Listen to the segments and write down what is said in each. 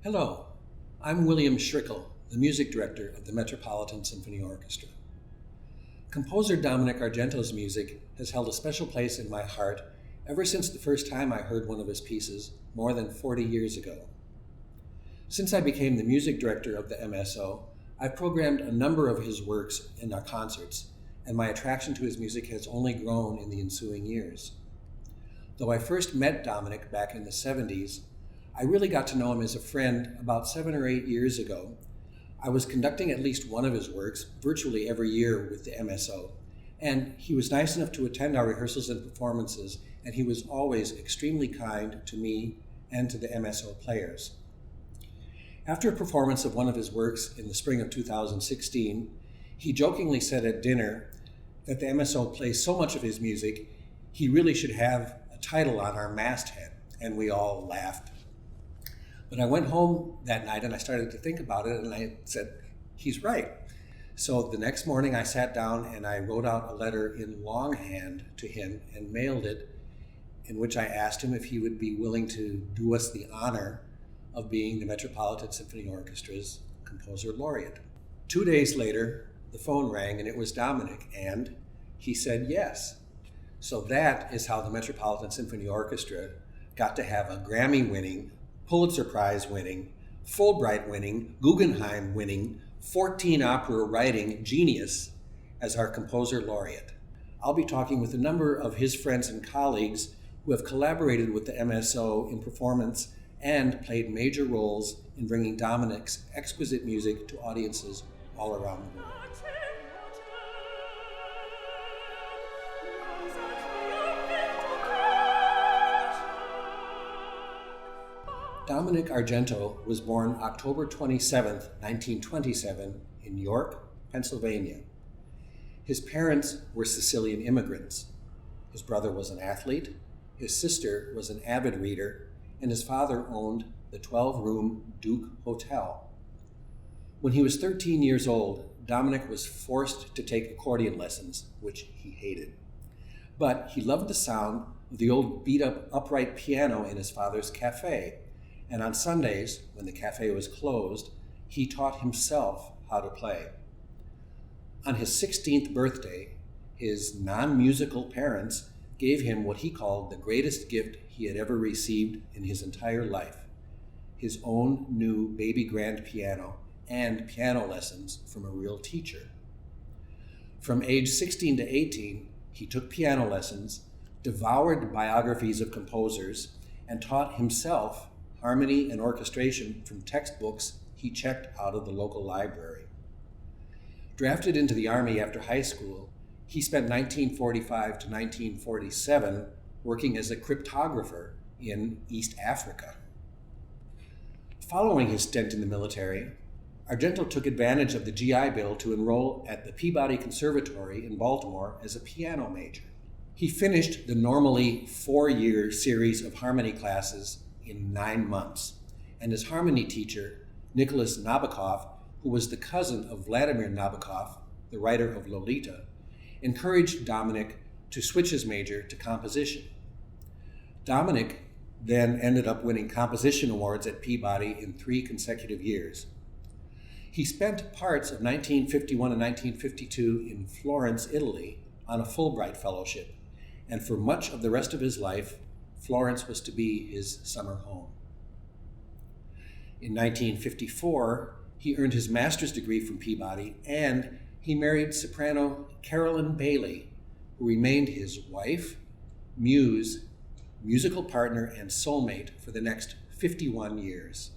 Hello, I'm William Schrickle, the music director of the Metropolitan Symphony Orchestra. Composer Dominic Argento's music has held a special place in my heart ever since the first time I heard one of his pieces more than 40 years ago. Since I became the music director of the MSO, I've programmed a number of his works in our concerts, and my attraction to his music has only grown in the ensuing years. Though I first met Dominic back in the 70s, I really got to know him as a friend about 7 or 8 years ago. I was conducting at least one of his works virtually every year with the MSO, and he was nice enough to attend our rehearsals and performances, and he was always extremely kind to me and to the MSO players. After a performance of one of his works in the spring of 2016, he jokingly said at dinner that the MSO plays so much of his music, he really should have a title on our masthead, and we all laughed. But I went home that night and I started to think about it, and I said, he's right. So the next morning I sat down and I wrote out a letter in longhand to him and mailed it, in which I asked him if he would be willing to do us the honor of being the Metropolitan Symphony Orchestra's composer laureate. 2 days later, the phone rang and it was Dominic, and he said yes. So that is how the Metropolitan Symphony Orchestra got to have a Grammy-winning, Pulitzer Prize-winning, Fulbright-winning, Guggenheim-winning, 14-opera writing genius as our composer laureate. I'll be talking with a number of his friends and colleagues who have collaborated with the MSO in performance and played major roles in bringing Dominic's exquisite music to audiences all around the world. Dominic Argento was born October 27, 1927, in York, Pennsylvania. His parents were Sicilian immigrants. His brother was an athlete, his sister was an avid reader, and his father owned the 12-room Duke Hotel. When he was 13 years old, Dominic was forced to take accordion lessons, which he hated. But he loved the sound of the old beat-up upright piano in his father's cafe, and on Sundays, when the cafe was closed, he taught himself how to play. On his 16th birthday, his non-musical parents gave him what he called the greatest gift he had ever received in his entire life: his own new baby grand piano and piano lessons from a real teacher. From age 16 to 18, he took piano lessons, devoured biographies of composers, and taught himself harmony and orchestration from textbooks he checked out of the local library. Drafted into the Army after high school, he spent 1945 to 1947 working as a cryptographer in East Africa. Following his stint in the military, Argento took advantage of the GI Bill to enroll at the Peabody Conservatory in Baltimore as a piano major. He finished the normally 4-year series of harmony classes in 9 months, and his harmony teacher, Nicholas Nabokov, who was the cousin of Vladimir Nabokov, the writer of Lolita, encouraged Dominic to switch his major to composition. Dominic then ended up winning composition awards at Peabody in 3 consecutive years. He spent parts of 1951 and 1952 in Florence, Italy, on a Fulbright fellowship, and for much of the rest of his life, Florence was to be his summer home. In 1954, he earned his master's degree from Peabody, and he married soprano Carolyn Bailey, who remained his wife, muse, musical partner, and soulmate for the next 51 years.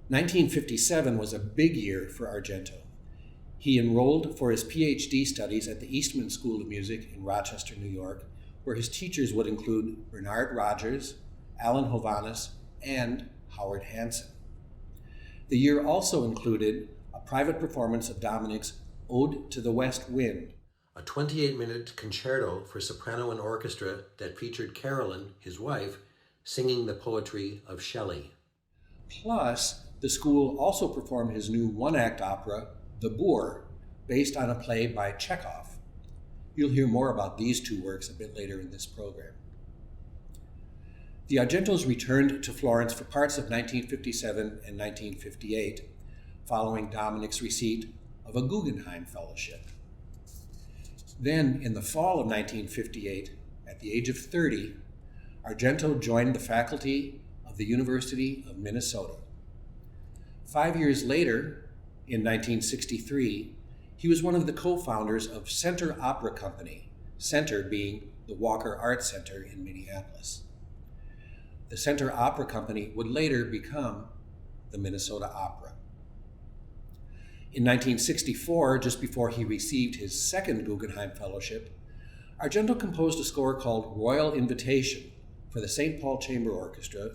1957 was a big year for Argento. He enrolled for his PhD studies at the Eastman School of Music in Rochester, New York, where his teachers would include Bernard Rogers, Alan Hovhaness, and Howard Hansen. The year also included a private performance of Dominic's Ode to the West Wind, a 28-minute concerto for soprano and orchestra that featured Carolyn, his wife, singing the poetry of Shelley. Plus, the school also performed his new one-act opera, The Boor, based on a play by Chekhov. You'll hear more about these 2 works a bit later in this program. The Argentos returned to Florence for parts of 1957 and 1958, following Dominic's receipt of a Guggenheim Fellowship. Then, in the fall of 1958, at the age of 30, Argento joined the faculty of the University of Minnesota. 5 years later, in 1963, he was one of the co-founders of Center Opera Company, Center being the Walker Art Center in Minneapolis. The Center Opera Company would later become the Minnesota Opera. In 1964, just before he received his second Guggenheim Fellowship, Argento composed a score called Royal Invitation for the St. Paul Chamber Orchestra,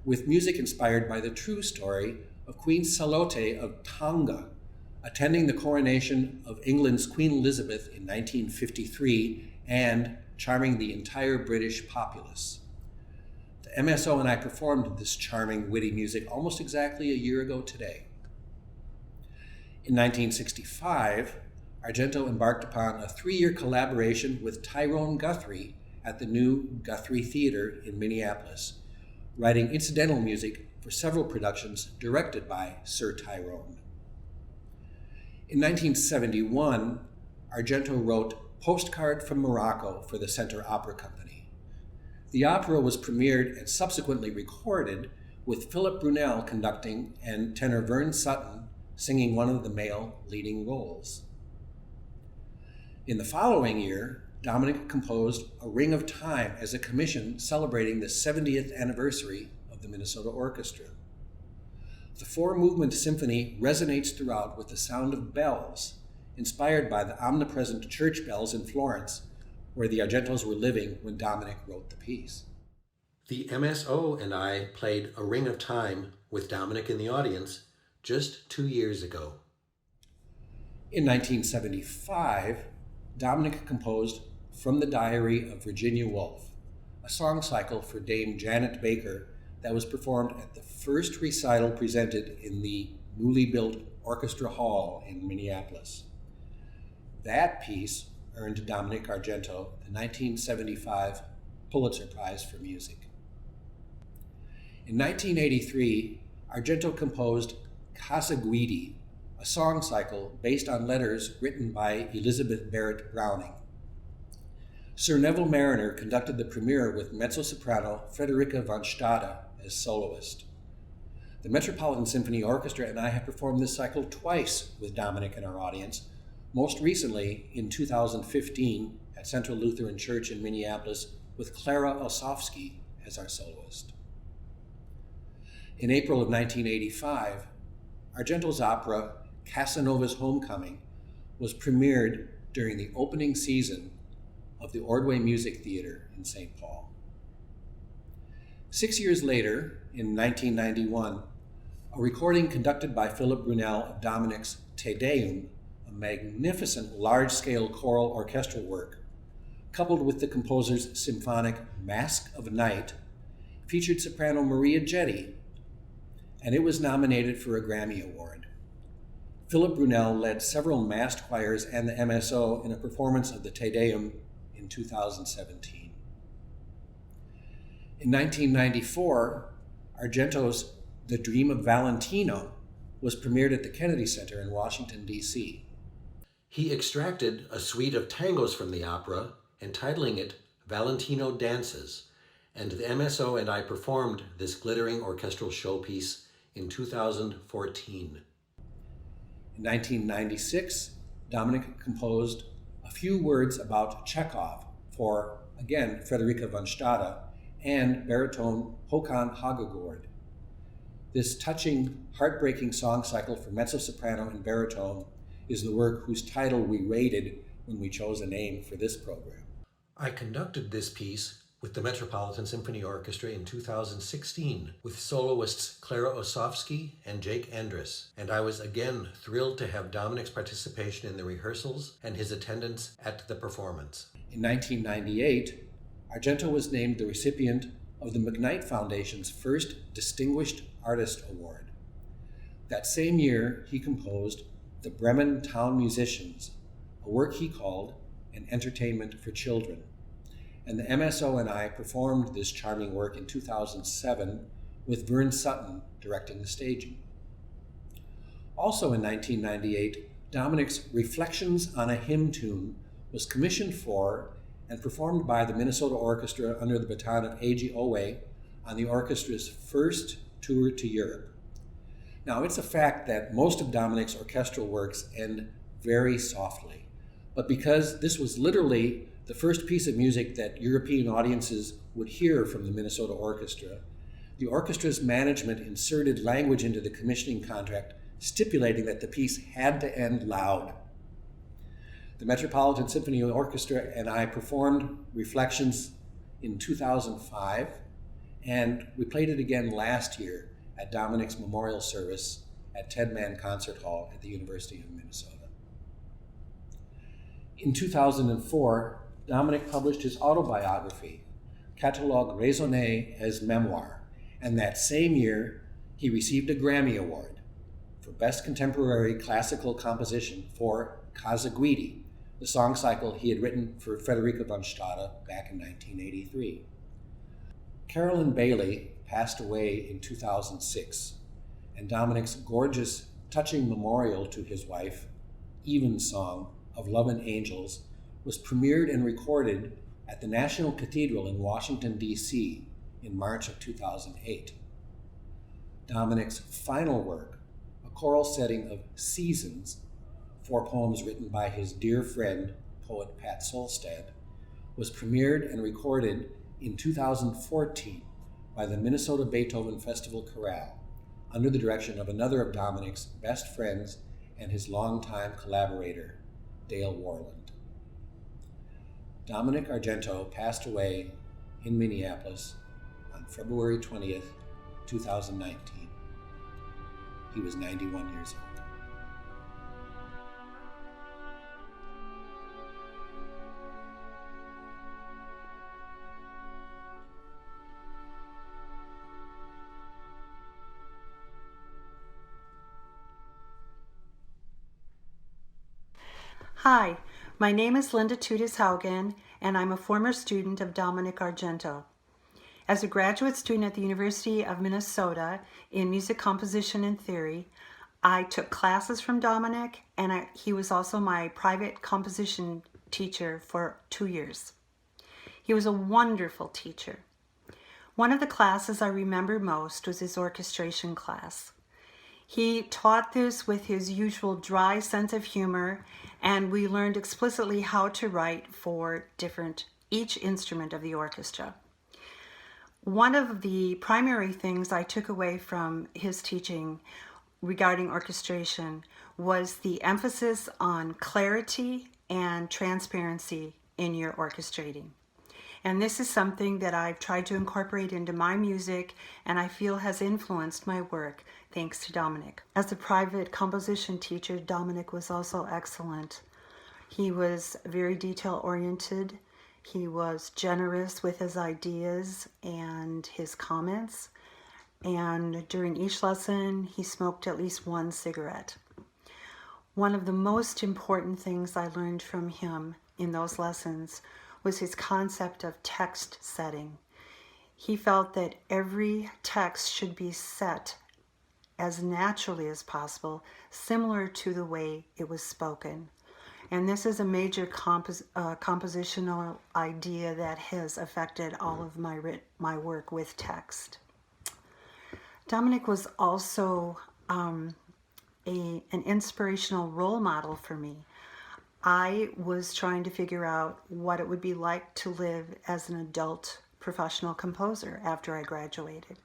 with music inspired by the true story of Queen Salote of Tonga, attending the coronation of England's Queen Elizabeth in 1953 and charming the entire British populace. The MSO and I performed this charming, witty music almost exactly a year ago today. In 1965, Argento embarked upon a 3-year collaboration with Tyrone Guthrie at the new Guthrie Theater in Minneapolis, writing incidental music for several productions directed by Sir Tyrone. In 1971, Argento wrote Postcard from Morocco for the Center Opera Company. The opera was premiered and subsequently recorded with Philip Brunnell conducting and tenor Vern Sutton singing one of the male leading roles. In the following year, Dominic composed A Ring of Time as a commission celebrating the 70th anniversary of the Minnesota Orchestra. The 4-movement symphony resonates throughout with the sound of bells, inspired by the omnipresent church bells in Florence, where the Argentos were living when Dominic wrote the piece. The MSO and I played A Ring of Time with Dominic in the audience just 2 years ago. In 1975, Dominic composed From the Diary of Virginia Woolf, a song cycle for Dame Janet Baker that was performed at the first recital presented in the newly built Orchestra Hall in Minneapolis. That piece earned Dominic Argento the 1975 Pulitzer Prize for Music. In 1983, Argento composed Casa Guidi, a song cycle based on letters written by Elizabeth Barrett Browning. Sir Neville Marriner conducted the premiere with mezzo-soprano Frederica von Stade as soloist. The Metropolitan Symphony Orchestra and I have performed this cycle twice with Dominic in our audience, most recently in 2015 at Central Lutheran Church in Minneapolis with Clara Ososki as our soloist. In April of 1985, Argento's opera Casanova's Homecoming was premiered during the opening season of the Ordway Music Theater in St. Paul. 6 years later, in 1991, a recording conducted by Philip Brunnell of Dominic's Te Deum, a magnificent large-scale choral orchestral work, coupled with the composer's symphonic Masque of Night, featured soprano Maria Jetti, and it was nominated for a Grammy Award. Philip Brunnell led several massed choirs and the MSO in a performance of the Te Deum in 2017. In 1994, Argento's The Dream of Valentino was premiered at the Kennedy Center in Washington, D.C. He extracted a suite of tangos from the opera, entitling it Valentino Dances, and the MSO and I performed this glittering orchestral showpiece in 2014. In 1996, Dominic composed A Few Words About Chekhov for, again, Frederica von Stade and baritone Håkan Hagegård. This touching, heartbreaking song cycle for mezzo-soprano and baritone is the work whose title we rated when we chose a name for this program. I conducted this piece with the Metropolitan Symphony Orchestra in 2016 with soloists Clara Ososki and Jake Andrus, and I was again thrilled to have Dominic's participation in the rehearsals and his attendance at the performance. In 1998, Argento was named the recipient of the McKnight Foundation's first Distinguished Artist Award. That same year, he composed The Bremen Town Musicians, a work he called An Entertainment for Children, and the MSO and I performed this charming work in 2007 with Vern Sutton directing the staging. Also in 1998, Dominic's Reflections on a Hymn Tune was commissioned for and performed by the Minnesota Orchestra under the baton of A.G. Owe on the orchestra's first tour to Europe. Now, it's a fact that most of Dominic's orchestral works end very softly, but because this was literally the first piece of music that European audiences would hear from the Minnesota Orchestra, the orchestra's management inserted language into the commissioning contract stipulating that the piece had to end loud. The Metropolitan Symphony Orchestra and I performed Reflections in 2005, and we played it again last year at Dominic's memorial service at Ted Mann Concert Hall at the University of Minnesota. In 2004, Dominic published his autobiography, Catalogue raisonné as Memoir, and that same year he received a Grammy Award for Best Contemporary Classical Composition for Casa Guidi, the song cycle he had written for Frederica von Stade back in 1983. Carolyn Bailey passed away in 2006, and Dominic's gorgeous, touching memorial to his wife, Evensong of Love and Angels, was premiered and recorded at the National Cathedral in Washington, D.C. in March of 2008. Dominic's final work, a choral setting of Seasons, 4 poems written by his dear friend, poet Pat Solstad, was premiered and recorded in 2014 by the Minnesota Beethoven Festival Chorale, under the direction of another of Dominic's best friends and his longtime collaborator, Dale Warland. Dominic Argento passed away in Minneapolis on February 20th, 2019. He was 91 years old. Hi, my name is Linda Tudis Haugen, and I'm a former student of Dominic Argento. As a graduate student at the University of Minnesota in music composition and theory, I took classes from Dominic, and he was also my private composition teacher for 2 years. He was a wonderful teacher. One of the classes I remember most was his orchestration class. He taught this with his usual dry sense of humor, and we learned explicitly how to write for each instrument of the orchestra. One of the primary things I took away from his teaching regarding orchestration was the emphasis on clarity and transparency in your orchestrating. And this is something that I've tried to incorporate into my music, and I feel has influenced my work thanks to Dominic. As a private composition teacher, Dominic was also excellent. He was very detail-oriented. He was generous with his ideas and his comments. And during each lesson, he smoked at least 1 cigarette. One of the most important things I learned from him in those lessons was his concept of text setting. He felt that every text should be set as naturally as possible, similar to the way it was spoken. And this is a major compositional idea that has affected all of my work with text. Dominic was also an inspirational role model for me. I was trying to figure out what it would be like to live as an adult professional composer after I graduated.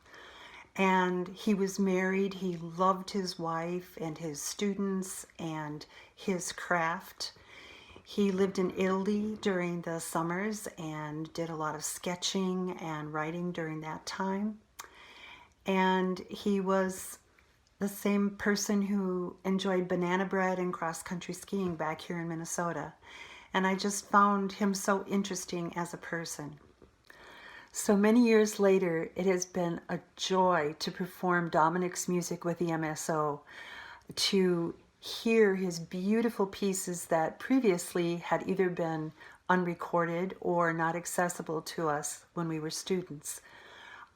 And he was married. He loved his wife and his students and his craft. He lived in Italy during the summers and did a lot of sketching and writing during that time. And he was the same person who enjoyed banana bread and cross-country skiing back here in Minnesota. And I just found him so interesting as a person. So many years later, it has been a joy to perform Dominic's music with the MSO, to hear his beautiful pieces that previously had either been unrecorded or not accessible to us when we were students.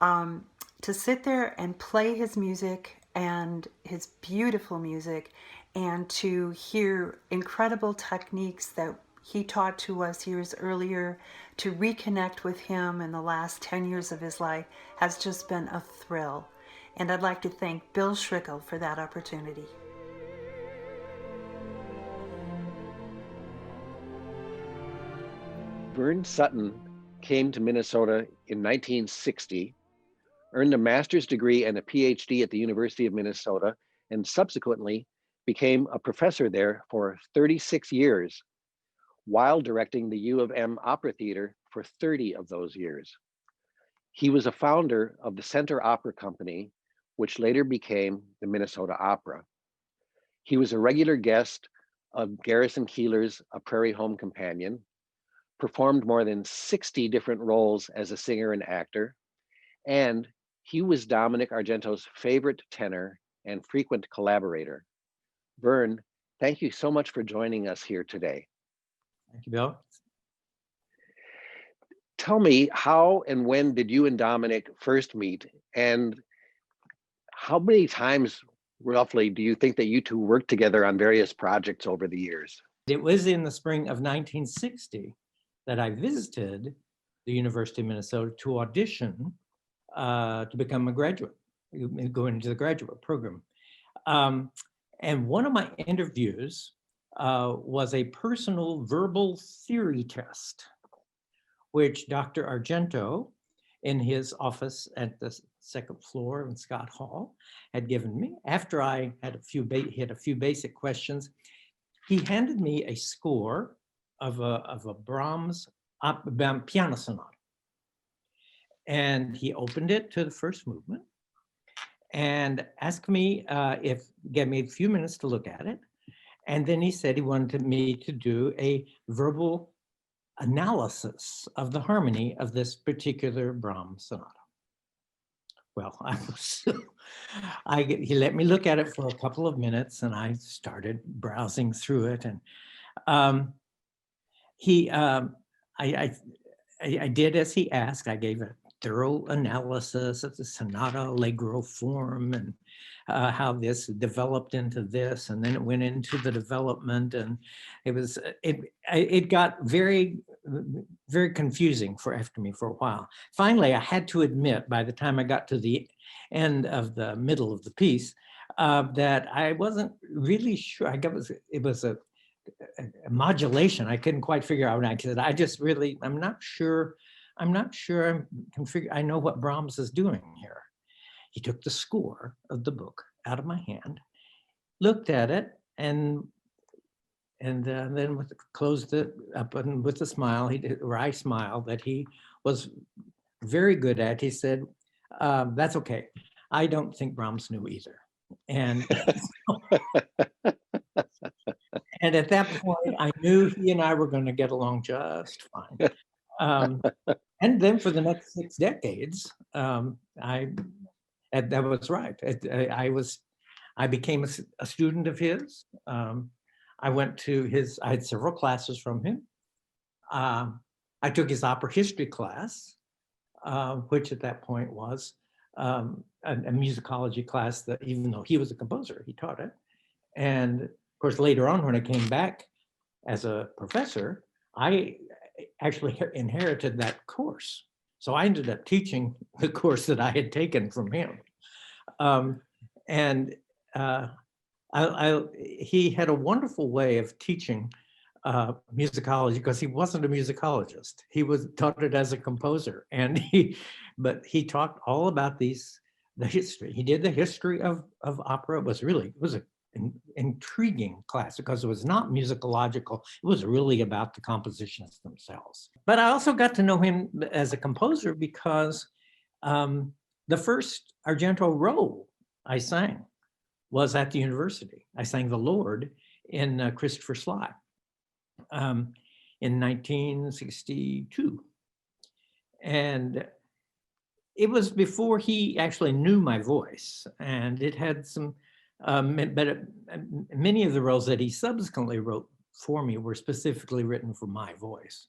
To sit there and play his music and his beautiful music, and to hear incredible techniques that he taught to us years earlier, to reconnect with him in the last 10 years of his life, has just been a thrill. And I'd like to thank Bill Schrickle for that opportunity. Vern Sutton came to Minnesota in 1960, earned a master's degree and a PhD at the University of Minnesota, and subsequently became a professor there for 36 years, while directing the U of M Opera Theater for 30 of those years. He was a founder of the Center Opera Company, which later became the Minnesota Opera. He was a regular guest of Garrison Keillor's A Prairie Home Companion, performed more than 60 different roles as a singer and actor, and he was Dominic Argento's favorite tenor and frequent collaborator. Vern, thank you so much for joining us here today. Thank you, Bill. Tell me, how and when did you and Dominic first meet, and how many times roughly do you think that you two worked together on various projects over the years? It was in the spring of 1960 that I visited the University of Minnesota to audition to become a graduate, go into the graduate program. And one of my interviews was a personal verbal theory test, which Dr. Argento, in his office at the second floor in Scott Hall, had given me. After I had hit a few basic questions, he handed me a score of a Brahms piano sonata. And he opened it to the first movement and asked me gave me a few minutes to look at it. And then he said he wanted me to do a verbal analysis of the harmony of this particular Brahms sonata. Well, he let me look at it for a couple of minutes, and I started browsing through it. And I did as he asked. I gave a thorough analysis of the sonata allegro form and how this developed into this, and then it went into the development, and it got very, very confusing after me for a while. Finally, I had to admit, by the time I got to the end of the middle of the piece, that I wasn't really sure. It was a modulation. I couldn't quite figure out. I said, I'm not sure I know what Brahms is doing here. He took the score of the book out of my hand, looked at it, and then closed it up, and with a smile, I smiled that he was very good at. He said, "That's okay. I don't think Brahms knew either." And and at that point, I knew he and I were going to get along just fine. And then for the next 6 decades, that was right. I became a student of his. I went to I had several classes from him. I took his opera history class, which at that point was a musicology class that, even though he was a composer, he taught it. And of course, later on, when I came back as a professor, I actually inherited that course. So I ended up teaching the course that I had taken from him. He had a wonderful way of teaching musicology, because he wasn't a musicologist. He taught it as a composer, but he taught all about the history. He did the history of opera. It was an intriguing class, because it was not musicological. It was really about the compositions themselves. But I also got to know him as a composer, because the first Argento role I sang was at the university. I sang the Lord in Christopher Sly in 1962. And it was before he actually knew my voice, and it had some Many of the roles that he subsequently wrote for me were specifically written for my voice.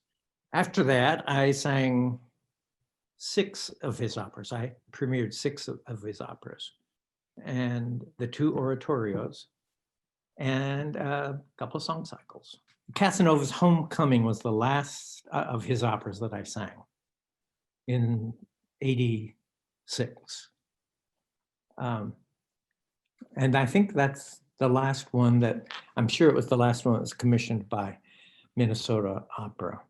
After that, I sang 6 of his operas. I premiered 6 of his operas, and the 2 oratorios, and a couple of song cycles. Casanova's Homecoming was the last of his operas that I sang in '86. And I think that's the last one that, I'm sure it was the last one that was commissioned by Minnesota Opera.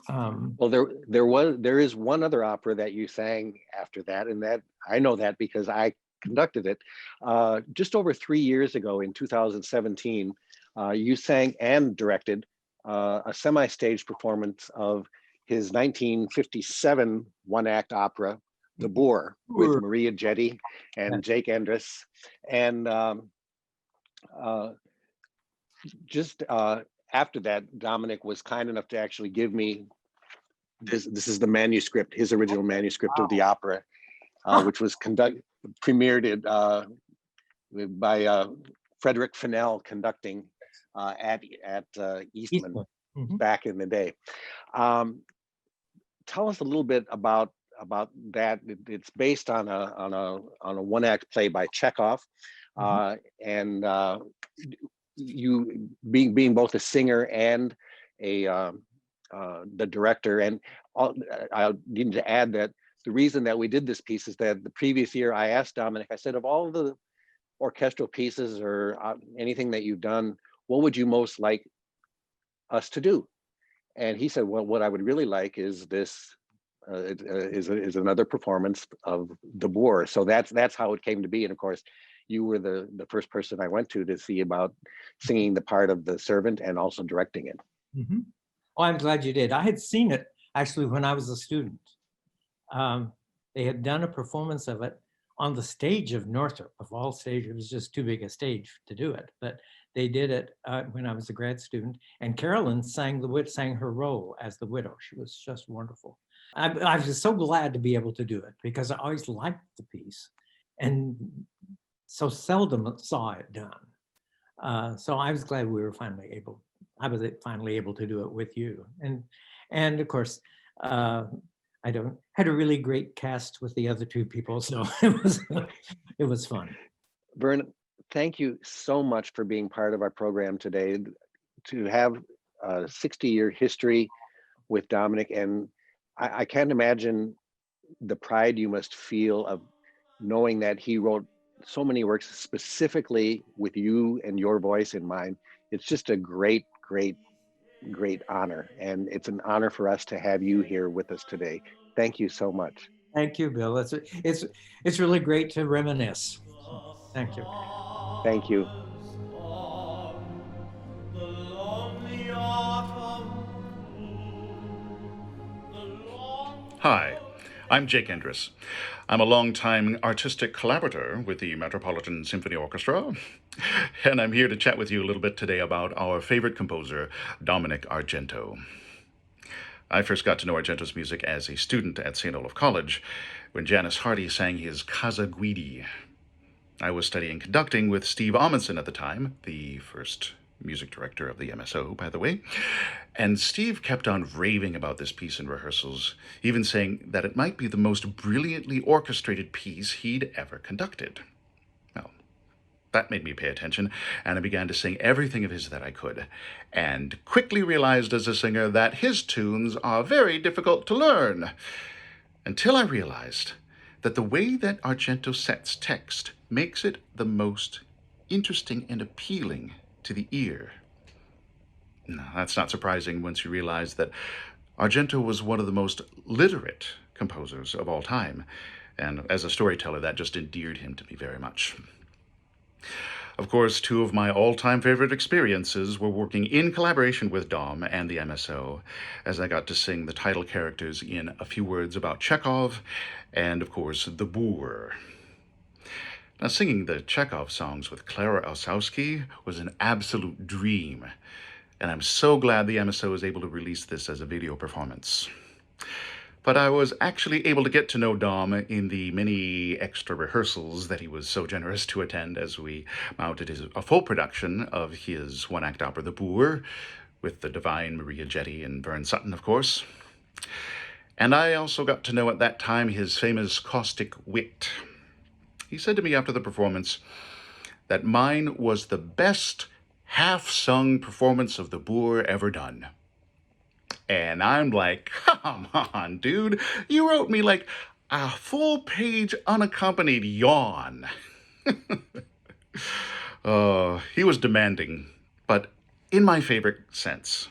Well, there is one other opera that you sang after that, and that I know that because I conducted it just over 3 years ago in 2017. You sang and directed a semi-stage performance of his 1957 one-act opera, The Boor, with Maria Jetty and Jake Andrus. And just after that, Dominic was kind enough to actually give me this is the manuscript, his original manuscript of the opera, which was premiered by Frederick Fennell conducting at Eastman back in the day. Tell us a little bit about that. It's based on a one-act play by Chekhov, and you being both a singer and the director. And I need to add that the reason that we did this piece is that the previous year I asked Dominic, I said, of all the orchestral pieces or anything that you've done, what would you most like us to do? And he said, well, what I would really like is this is another performance of The Boor. So that's how it came to be. And of course, you were the first person I went to see about singing the part of the servant and also directing it. Mm-hmm. Oh, I'm glad you did. I had seen it actually when I was a student. They had done a performance of it on the stage of Northrop. Of all stages, it was just too big a stage to do it. But they did it when I was a grad student, and Carolyn sang her role as the widow. She was just wonderful. I was so glad to be able to do it because I always liked the piece, and so seldom saw it done. So I was glad we were finally able. I was finally able to do it with you, and of course, I had a really great cast with the other 2 people, so it was fun. Vern, thank you so much for being part of our program today. To have a 60-year history with Dominic, and I can't imagine the pride you must feel of knowing that he wrote so many works specifically with you and your voice in mind. It's just a great honor, and it's an honor for us to have you here with us today. Thank you so much. Thank you, Bill. It's really great to reminisce. So, thank you. Thank you. Hi, I'm Jake Andrus. I'm a longtime artistic collaborator with the Metropolitan Symphony Orchestra, and I'm here to chat with you a little bit today about our favorite composer, Dominic Argento. I first got to know Argento's music as a student at St. Olaf College when Janis Hardy sang his Casa Guidi. I was studying conducting with Steve Amundsen at the time, the first music director of the MSO, by the way, and Steve kept on raving about this piece in rehearsals, even saying that it might be the most brilliantly orchestrated piece he'd ever conducted. Well, that made me pay attention, and I began to sing everything of his that I could, and quickly realized as a singer that his tunes are very difficult to learn, until I realized that the way that Argento sets text makes it the most interesting and appealing to the ear. Now, that's not surprising once you realize that Argento was one of the most literate composers of all time, and as a storyteller, that just endeared him to me very much. Of course, 2 of my all-time favorite experiences were working in collaboration with Dom and the MSO, as I got to sing the title characters in A Few Words About Chekhov, and of course, The Boor. Now, singing the Chekhov songs with Clara Ososki was an absolute dream, and I'm so glad the MSO was able to release this as a video performance. But I was actually able to get to know Dom in the many extra rehearsals that he was so generous to attend as we mounted a full production of his one-act opera, The Boor, with the divine Maria Jetty and Vern Sutton, of course. And I also got to know at that time his famous caustic wit. He said to me after the performance that mine was the best half-sung performance of The Boor ever done. And I'm like, come on, dude. You wrote me like a full page unaccompanied yawn. He was demanding, but in my favorite sense,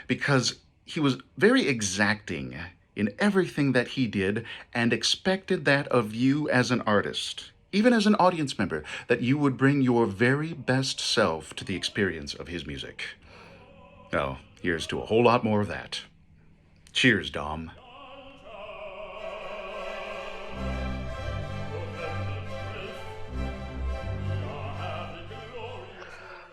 because he was very exacting in everything that he did and expected that of you as an artist, even as an audience member, that you would bring your very best self to the experience of his music. Now, here's to a whole lot more of that. Cheers, Dom.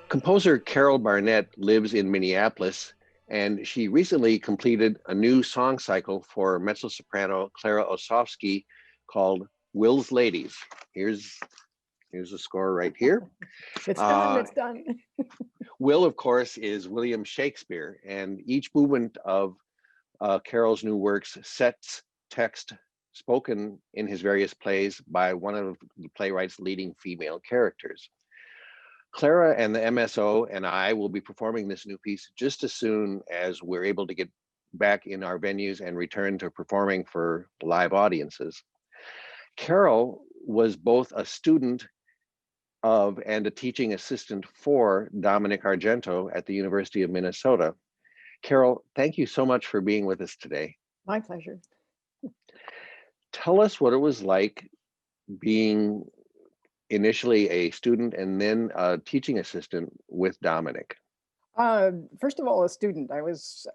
Composer Carol Barnett lives in Minneapolis, and she recently completed a new song cycle for mezzo-soprano Clara Ososki called Will's Ladies. Here's the score right here. It's done, it's done. Will, of course, is William Shakespeare, and each movement of Carol's new works sets text spoken in his various plays by one of the playwright's leading female characters. Clara and the MSO and I will be performing this new piece just as soon as we're able to get back in our venues and return to performing for live audiences. Carol was both a student of and a teaching assistant for Dominic Argento at the University of Minnesota. Carol, thank you so much for being with us today. My pleasure. Tell us what it was like being initially a student and then a teaching assistant with Dominic. First of all, a student. I was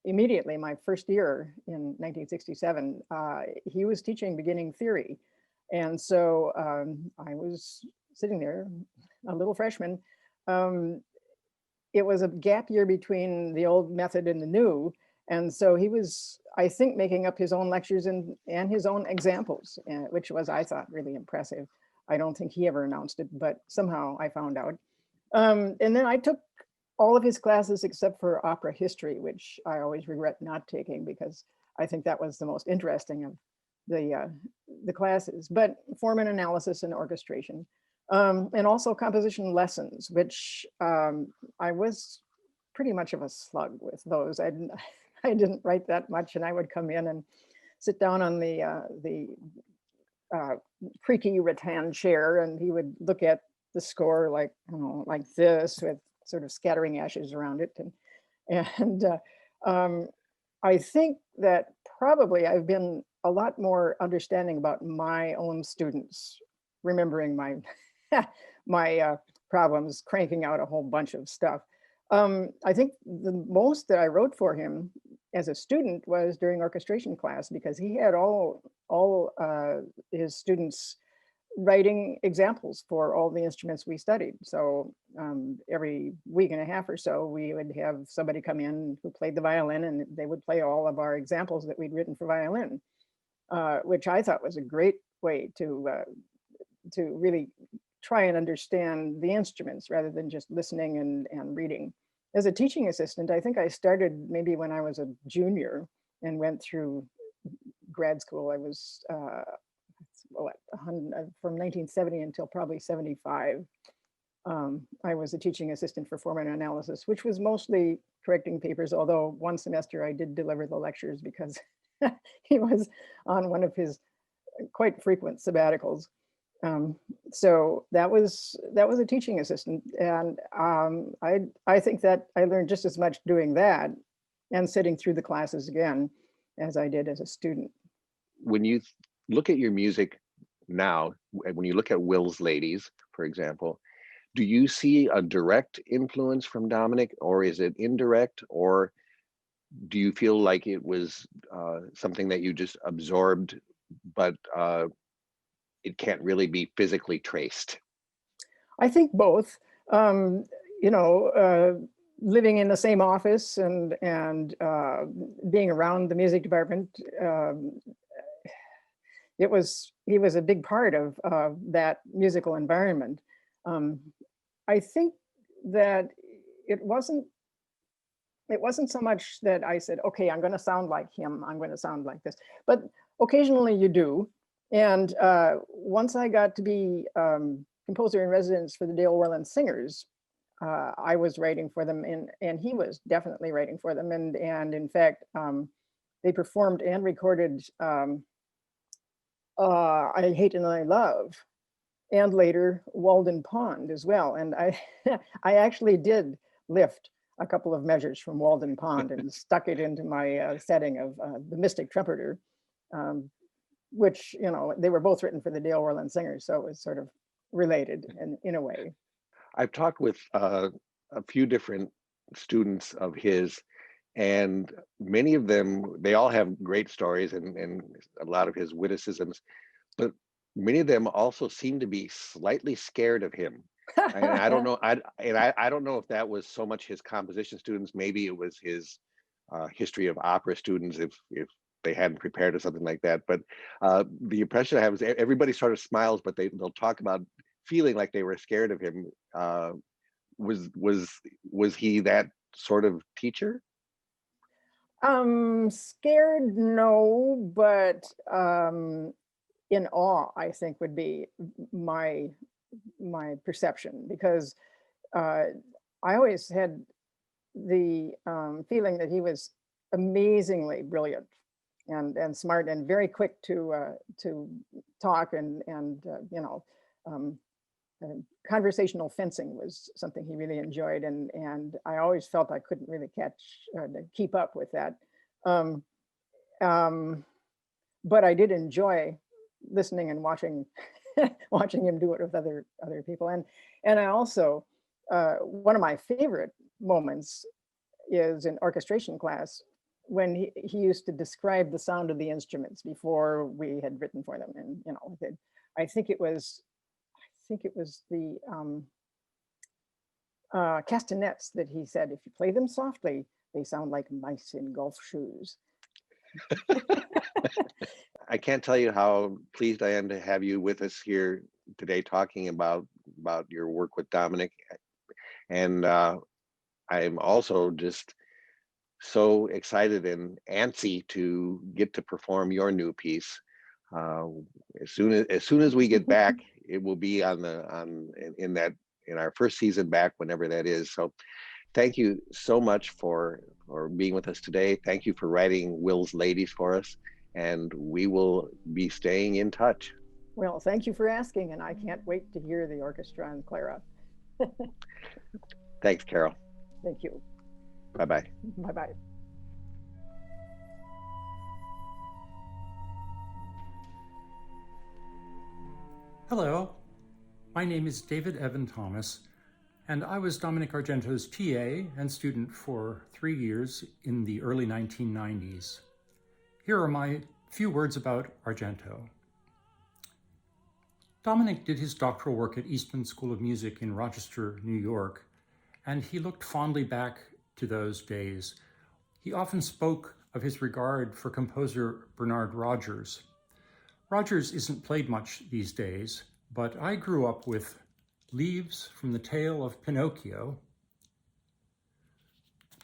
immediately my first year in 1967. He was teaching beginning theory. And so I was sitting there, a little freshman. It was a gap year between the old method and the new. And so he was, I think, making up his own lectures and his own examples, which was, I thought, really impressive. I don't think he ever announced it, but somehow I found out. And then I took all of his classes except for opera history, which I always regret not taking because I think that was the most interesting of the classes, but form and analysis and orchestration. And also composition lessons, which I was pretty much of a slug with those. I didn't write that much, and I would come in and sit down on the creaky rattan chair, and he would look at the score like, you know, like this, with sort of scattering ashes around it. And I think that probably I've been a lot more understanding about my own students, remembering my my problems, cranking out a whole bunch of stuff. I think the most that I wrote for him as a student was during orchestration class, because he had all his students writing examples for all the instruments we studied. So every week and a half or so, we would have somebody come in who played the violin, and they would play all of our examples that we'd written for violin, which I thought was a great way to really try and understand the instruments rather than just listening and reading. As a teaching assistant, I think I started maybe when I was a junior and went through grad school. I was from 1970 until probably 75. I was a teaching assistant for form and analysis, which was mostly correcting papers, although one semester I did deliver the lectures because he was on one of his quite frequent sabbaticals. So that was a teaching assistant, and I think that I learned just as much doing that and sitting through the classes again as I did as a student. When you look at your music now, when you look at Will's Ladies, for example, do you see a direct influence from Dominic, or is it indirect, or do you feel like it was something that you just absorbed, but it can't really be physically traced? I think both. You know, living in the same office and being around the music department, he was a big part of that musical environment. I think that it wasn't so much that I said, okay, I'm going to sound like him, I'm going to sound like this, but occasionally you do. And once I got to be composer in residence for the Dale Worland Singers, I was writing for them, and he was definitely writing for them. And in fact, they performed and recorded I Hate and I Love, and later Walden Pond as well. And I actually did lift a couple of measures from Walden Pond and stuck it into my setting of The Mystic Trumpeter, which, they were both written for the Dale Worland Singers, so it was sort of related in a way. I've talked with a few different students of his, and many of them, they all have great stories and a lot of his witticisms, but many of them also seem to be slightly scared of him. And I don't know, I don't know if that was so much his composition students, maybe it was his history of opera students, if they hadn't prepared or something like that. But the impression I have is everybody sort of smiles, but they'll talk about feeling like they were scared of him. Was he that sort of teacher? Scared, no, but in awe, I think, would be my perception, because I always had the feeling that he was amazingly brilliant and smart and very quick to talk and conversational fencing was something he really enjoyed, and I always felt I couldn't really keep up with that. But I did enjoy listening and watching watching him do it with other people, and I also one of my favorite moments is in orchestration class when he used to describe the sound of the instruments before we had written for them, and I think it was the castanets that he said, if you play them softly, they sound like mice in golf shoes. I can't tell you how pleased I am to have you with us here today talking about your work with Dominic. And I'm also just so excited and antsy to get to perform your new piece. As soon as we get back, it will be in our first season back, whenever that is. So thank you so much for being with us today. Thank you for writing Will's Ladies for us, and we will be staying in touch. Well, thank you for asking, and I can't wait to hear the orchestra and Clara. Thanks, Carol. Thank you. Bye-bye. Bye-bye. Hello, my name is David Evan Thomas, and I was Dominic Argento's TA and student for 3 years in the early 1990s. Here are my few words about Argento. Dominic did his doctoral work at Eastman School of Music in Rochester, New York, and he looked fondly back to those days. He often spoke of his regard for composer Bernard Rogers. Rogers isn't played much these days, but I grew up with Leaves from the Tale of Pinocchio.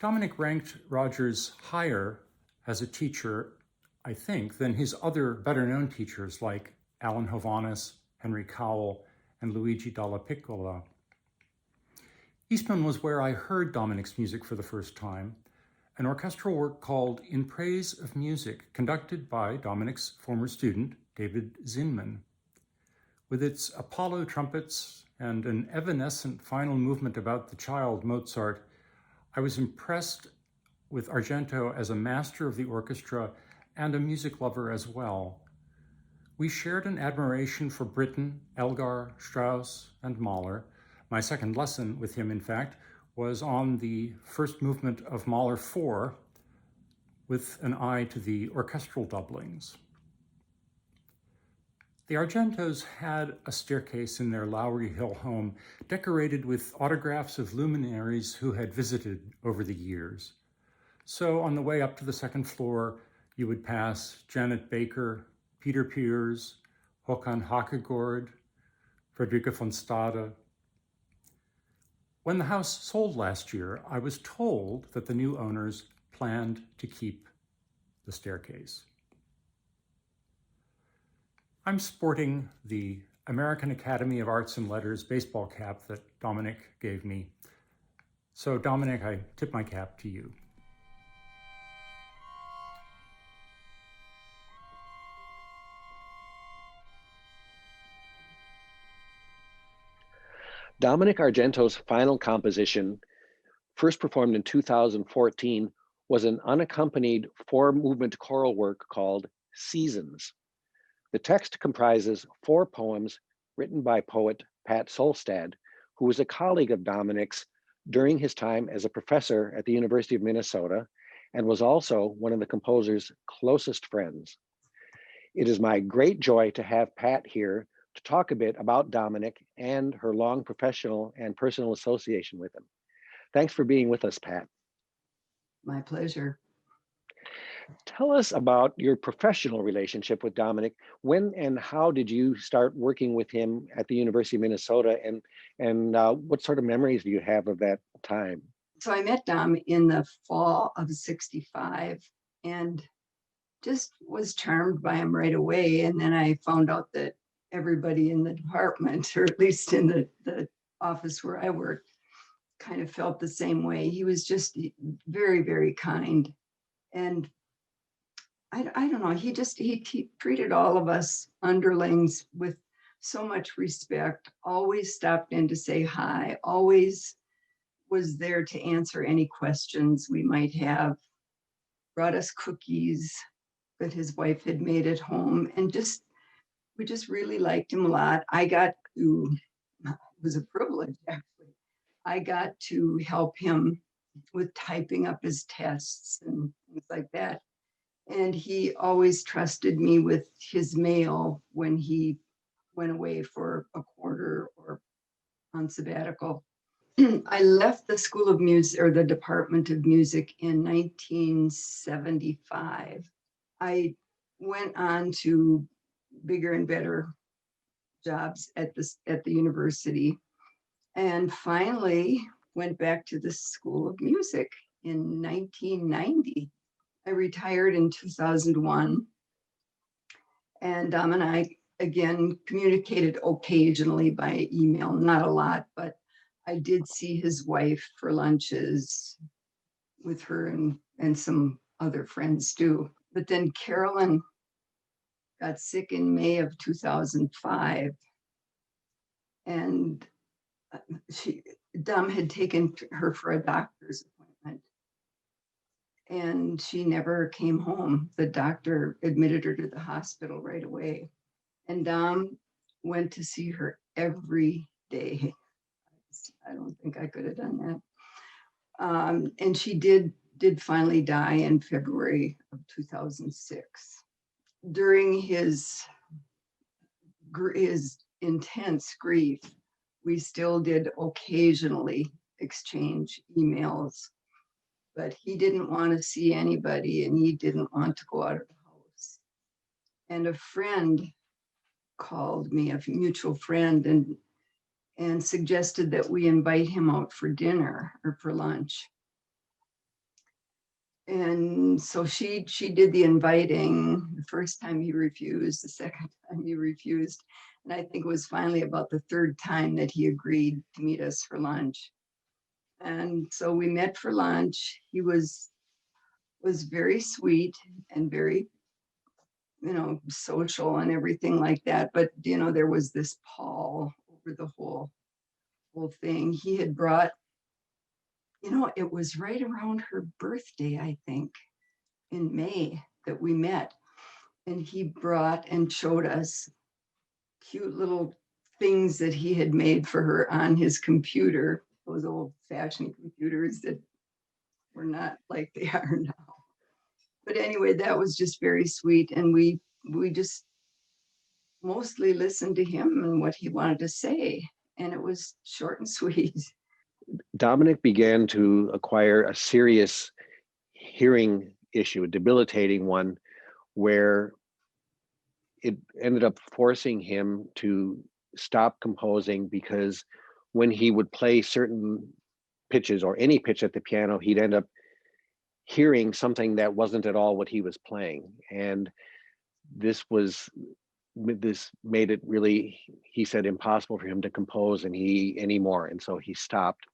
Dominic ranked Rogers higher as a teacher, I think, than his other better-known teachers like Alan Hovhaness, Henry Cowell, and Luigi Dalla Piccola. Eastman was where I heard Dominic's music for the first time, an orchestral work called In Praise of Music, conducted by Dominic's former student, David Zinman. With its Apollo trumpets and an evanescent final movement about the child Mozart, I was impressed with Argento as a master of the orchestra and a music lover as well. We shared an admiration for Britten, Elgar, Strauss, and Mahler. My second lesson with him, in fact, was on the first movement of Mahler 4, with an eye to the orchestral doublings. The Argentos had a staircase in their Lowry Hill home decorated with autographs of luminaries who had visited over the years. So on the way up to the second floor, you would pass Janet Baker, Peter Piers, Håkan Hakegård, Fredrika von Stade. When the house sold last year, I was told that the new owners planned to keep the staircase. I'm sporting the American Academy of Arts and Letters baseball cap that Dominic gave me. So Dominic, I tip my cap to you. Dominic Argento's final composition, first performed in 2014, was an unaccompanied four-movement choral work called Seasons. The text comprises 4 poems written by poet Pat Solstad, who was a colleague of Dominic's during his time as a professor at the University of Minnesota and was also one of the composer's closest friends. It is my great joy to have Pat here to talk a bit about Dominic and her long professional and personal association with him. Thanks for being with us, Pat. My pleasure. Tell us about your professional relationship with Dominic. When and how did you start working with him at the University of Minnesota, and what sort of memories do you have of that time? So I met Dom in the fall of '65 and just was charmed by him right away. And then I found out that everybody in the department, or at least in the office where I worked, kind of felt the same way. He was just very, very kind. And I don't know, he treated all of us underlings with so much respect, always stopped in to say hi, always was there to answer any questions we might have, brought us cookies that his wife had made at home, and we just really liked him a lot. It was a privilege actually. I got to help him with typing up his tests and things like that. And he always trusted me with his mail when he went away for a quarter or on sabbatical. I left the School of Music, or the Department of Music, in 1975. I went on to bigger and better jobs at the university, and finally went back to the School of Music in 1990. I retired in 2001, and Dom and I again communicated occasionally by email, not a lot, but I did see his wife for lunches with her and some other friends too. But then Carolyn got sick in May of 2005, and Dom had taken her for a doctor's appointment, and she never came home. The doctor admitted her to the hospital right away, and Dom went to see her every day. I don't think I could have done that. And she did finally die in February of 2006. During his intense grief, we still did occasionally exchange emails, but he didn't want to see anybody and he didn't want to go out of the house. And a friend called me, a mutual friend, and suggested that we invite him out for dinner or for lunch. And so she did the inviting. The first time he refused, the second time he refused. And I think it was finally about the third time that he agreed to meet us for lunch. And so we met for lunch. He was very sweet and very, social and everything like that. But, there was this pall over the whole thing. He had brought, it was right around her birthday, I think, in May that we met. And he brought and showed us cute little things that he had made for her on his computer, those old-fashioned computers that were not like they are now. But anyway, that was just very sweet. And we just mostly listened to him and what he wanted to say. And it was short and sweet. Dominic began to acquire a serious hearing issue, a debilitating one, where it ended up forcing him to stop composing, because when he would play certain pitches or any pitch at the piano, he'd end up hearing something that wasn't at all what he was playing. And this made it really, he said, impossible for him to compose anymore. And so he stopped.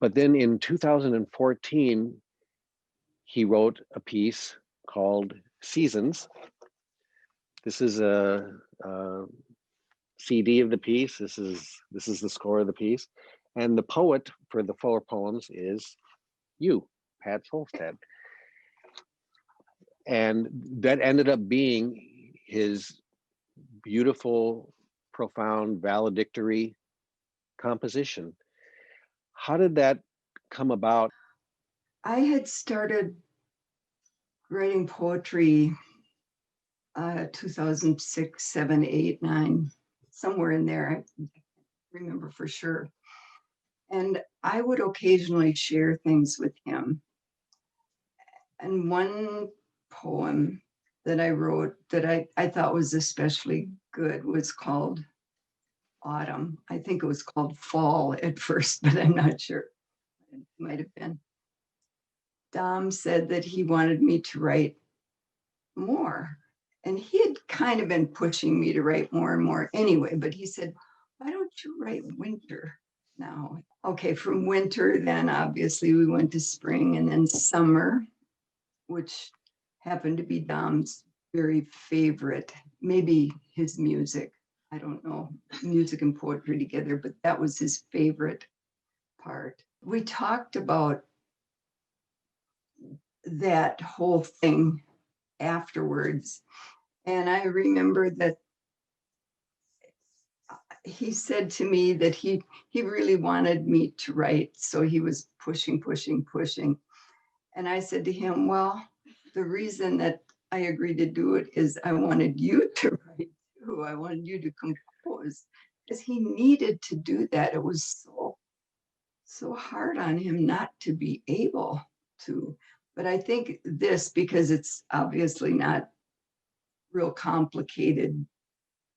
But then in 2014, he wrote a piece called Seasons. This is a CD of the piece. This is the score of the piece. And the poet for the 4 poems is you, Pat Solstad. And that ended up being his beautiful, profound, valedictory composition. How did that come about? I had started writing poetry 2006, 7, 8, 9, somewhere in there. I remember for sure. And I would occasionally share things with him. And one poem that I wrote that I thought was especially good was called Autumn. I think it was called Fall at first, but I'm not sure. It might have been. Dom said that he wanted me to write more. And he had kind of been pushing me to write more and more anyway, but he said, why don't you write winter now? Okay, from winter, then obviously we went to spring and then summer, which happened to be Dom's very favorite, maybe his music. I don't know, music and poetry together, but that was his favorite part. We talked about that whole thing afterwards. And I remember that he said to me that he really wanted me to write. So he was pushing. And I said to him, well, the reason that I agreed to do it is I wanted you to write too. I wanted you to compose, because he needed to do that. It was so hard on him not to be able to. But I think this, because it's obviously not real complicated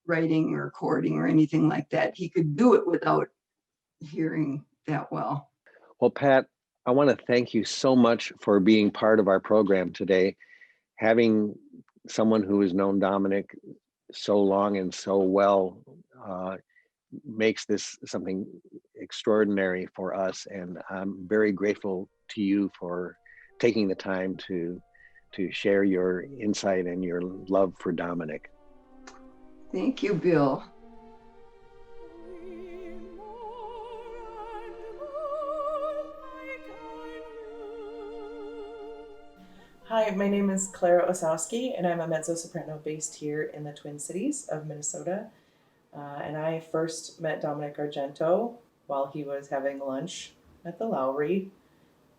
writing or recording or anything like that, he could do it without hearing that well. Well, Pat, I want to thank you so much for being part of our program today. Having someone who has known Dominic so long and so well makes this something extraordinary for us. And I'm very grateful to you for taking the time to share your insight and your love for Dominic. Thank you, Bill. Hi, my name is Clara Ososki, and I'm a mezzo-soprano based here in the Twin Cities of Minnesota. And I first met Dominic Argento while he was having lunch at the Lowry,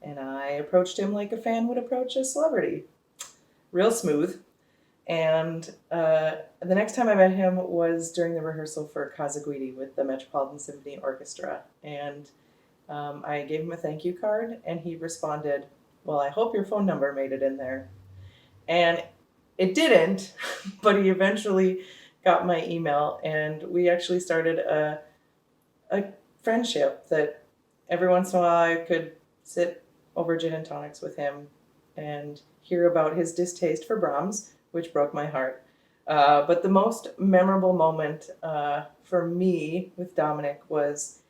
and I approached him like a fan would approach a celebrity. Real smooth. And the next time I met him was during the rehearsal for Kazaguidi with the Metropolitan Symphony Orchestra. And I gave him a thank you card, and he responded, well, I hope your phone number made it in there. And it didn't, but he eventually got my email, and we actually started a friendship that every once in a while I could sit over gin and tonics with him and hear about his distaste for Brahms, which broke my heart. But the most memorable moment for me with Dominic was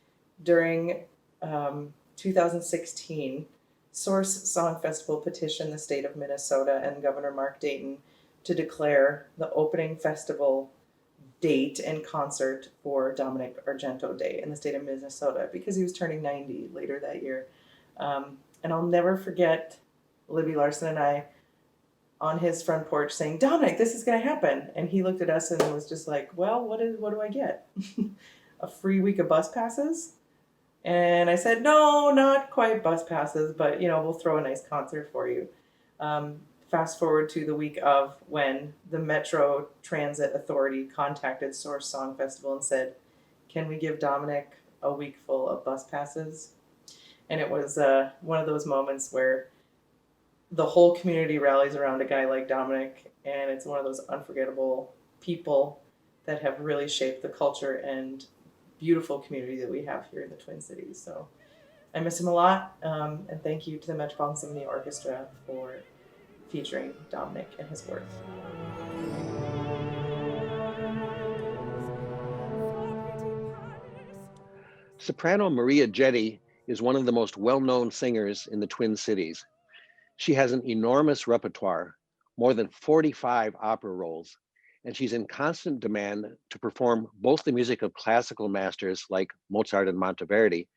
during 2016. Source Song Festival petitioned the state of Minnesota and Governor Mark Dayton to declare the opening festival date and concert for Dominic Argento Day in the state of Minnesota, because he was turning 90 later that year. And I'll never forget Libby Larson and I on his front porch saying, Dominic, this is going to happen. And he looked at us and was just like, well, what do I get? A free week of bus passes? And I said, no, not quite bus passes, but, we'll throw a nice concert for you. fast forward to the week of when the Metro Transit Authority contacted Source Song Festival and said, can we give Dominic a week full of bus passes? And it was one of those moments where the whole community rallies around a guy like Dominic, and it's one of those unforgettable people that have really shaped the culture and beautiful community that we have here in the Twin Cities. So I miss him a lot, and thank you to the Metropolitan Symphony Orchestra for featuring Dominic and his work. Soprano Maria Jetti is one of the most well-known singers in the Twin Cities. She has an enormous repertoire, more than 45 opera roles, and she's in constant demand to perform both the music of classical masters like Mozart and Monteverdi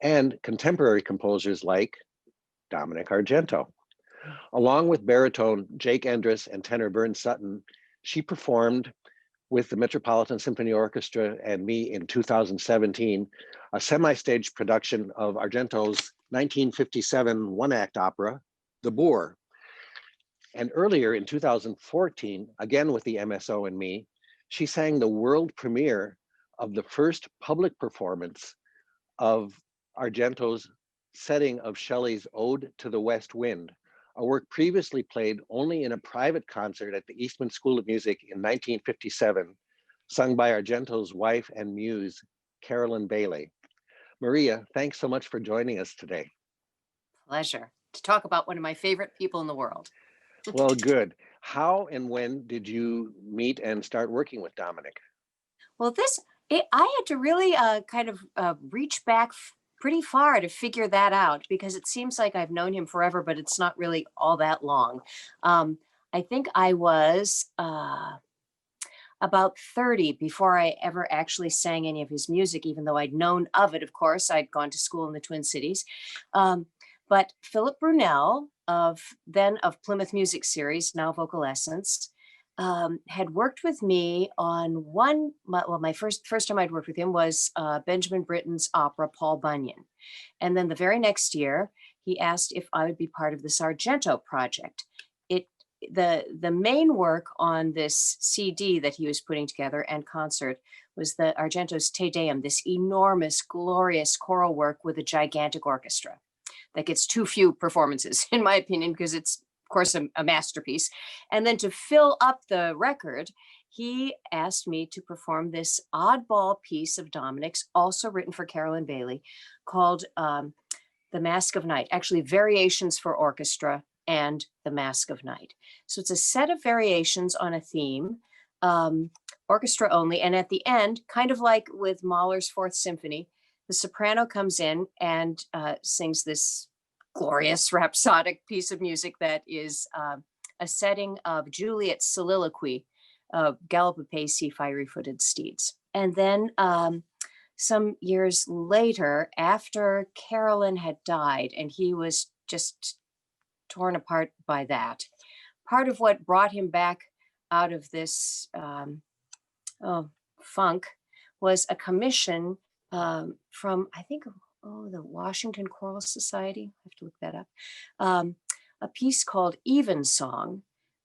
and contemporary composers like Dominic Argento. Along with baritone Jake Andrus and tenor Vern Sutton, she performed with the Metropolitan Symphony Orchestra and me in 2017, a semi-staged production of Argento's 1957 one-act opera, The Boor. And earlier in 2014, again with the MSO and me, she sang the world premiere of the first public performance of Argento's setting of Shelley's Ode to the West Wind, a work previously played only in a private concert at the Eastman School of Music in 1957, sung by Argento's wife and muse, Carolyn Bailey. Maria, thanks so much for joining us today. Pleasure to talk about one of my favorite people in the world. Well, good. How and when did you meet and start working with Dominic? Well, I had to really reach back pretty far to figure that out, because it seems like I've known him forever, but it's not really all that long. I think I was about 30 before I ever actually sang any of his music, even though I'd known of it. Of course, I'd gone to school in the Twin Cities. But Philip Brunnell of Plymouth Music Series, now Vocal Essence, had worked with me on my first time I'd worked with him was Benjamin Britten's opera, Paul Bunyan. And then the very next year, he asked if I would be part of this Argento project. The main work on this CD that he was putting together and concert was the Argento's Te Deum, this enormous, glorious choral work with a gigantic orchestra that gets too few performances, in my opinion, because it's, of course, a masterpiece. And then to fill up the record, he asked me to perform this oddball piece of Dominic's, also written for Carolyn Bailey, called The Mask of Night, actually variations for orchestra and The Mask of Night. So it's a set of variations on a theme, orchestra only. And at the end, kind of like with Mahler's Fourth Symphony, the soprano comes in and sings this glorious rhapsodic piece of music that is a setting of Juliet's soliloquy, Gallop apace, ye fiery-footed steeds. And then some years later, after Carolyn had died and he was just torn apart by that, part of what brought him back out of this funk was a commission from, I think, the Washington Choral Society. I have to look that up. A piece called Evensong,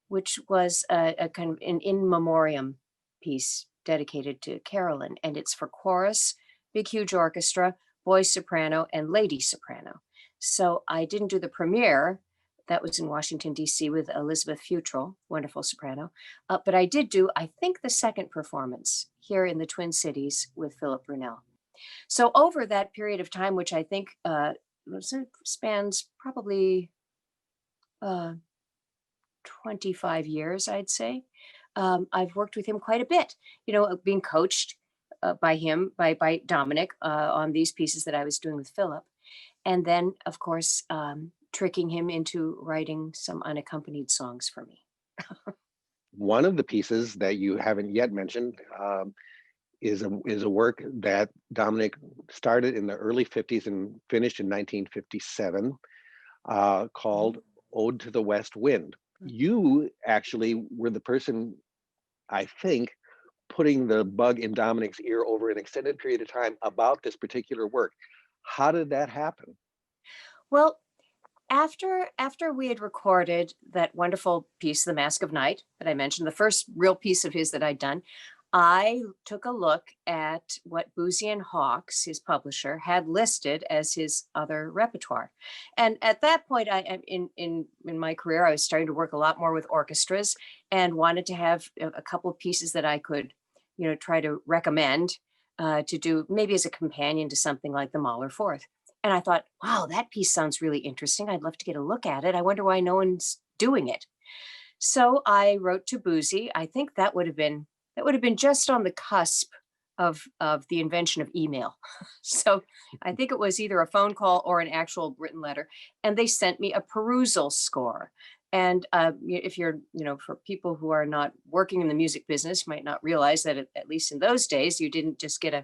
which was a kind of an in memoriam piece dedicated to Carolyn. And it's for chorus, big, huge orchestra, boy soprano, and lady soprano. So I didn't do the premiere. That was in Washington, D.C. with Elizabeth Futrell, wonderful soprano. But I did do, I think, the second performance here in the Twin Cities with Philip Brunnell. So over that period of time, which I think spans probably 25 years, I'd say, I've worked with him quite a bit, being coached by him, by Dominic on these pieces that I was doing with Philip. And then, of course, tricking him into writing some unaccompanied songs for me. One of the pieces that you haven't yet mentioned is a work that Dominic started in the early 50s and finished in 1957, called Ode to the West Wind. You actually were the person, I think, putting the bug in Dominic's ear over an extended period of time about this particular work. How did that happen? Well, after we had recorded that wonderful piece, The Mask of Night, that I mentioned, the first real piece of his that I'd done, I took a look at what Boozy and Hawkes, his publisher, had listed as his other repertoire. And at that point, in my career, I was starting to work a lot more with orchestras and wanted to have a couple of pieces that I could, try to recommend to do maybe as a companion to something like the Mahler Fourth. And I thought, wow, that piece sounds really interesting. I'd love to get a look at it. I wonder why no one's doing it. So I wrote to Boozy. I think that would have been just on the cusp of the invention of email. So I think it was either a phone call or an actual written letter. And they sent me a perusal score. And if you're, for people who are not working in the music business, might not realize that at least in those days, you didn't just get